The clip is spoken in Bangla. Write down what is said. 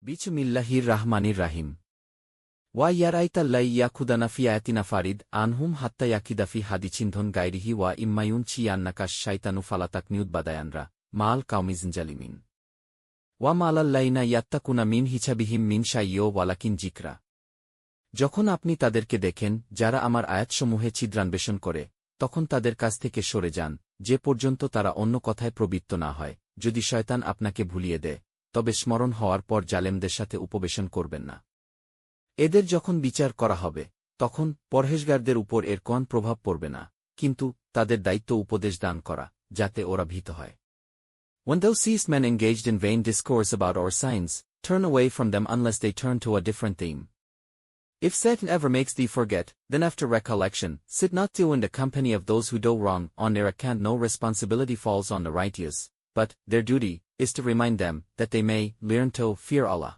বিসমিল্লাহির রাহমানির রাহিম। ওয়া ইয়ারাইতাল্লাই ইয়াকুদানা ফি আয়াতিনা ফারিদ আনহুম হাত্তা ইয়াকিদাফি হাদিচিন্ধন গায়রিহি ওয়া ইম্মায়ুন চিয়ান্নাকাশ শাইতানু ফালাতাকনিউদ বাদায়ানরা মাল কাউমিজিন জালিমিন ওয়া মালাল্লাইনা ইয়াত্তাকুনা মিন হিছাবিহিম মিন শাইয়্যো ওয়ালাকিন জিকরা। যখন আপনি তাদেরকে দেখেন যারা আমার আয়াতসমূহে ছিদ্রান্বেষণ করে, তখন তাদের কাছ থেকে সরে যান, যে পর্যন্ত তারা অন্য কথায় প্রবৃত্ত না হয়। যদি শয়তান আপনাকে ভুলিয়ে দেয়, তবে স্মরণ হওয়ার পর জালেমদের সাথে উপবেশন করবেন না। এদের যখন বিচার করা হবে, তখন পরহেজগারদের উপর এর কোন প্রভাব পড়বে না, কিন্তু তাদের দায়িত্ব উপদেশ দান করা, যাতে ওরা ভীত হয়। When thou seest men engaged in vain discourse about our signs, turn away from them unless they turn to a different theme. If Satan ever makes thee forget, then after recollection, sit not thou in the company of those who do wrong. On their account no responsibility falls on the righteous, but their duty is to remind them that they may learn to fear Allah.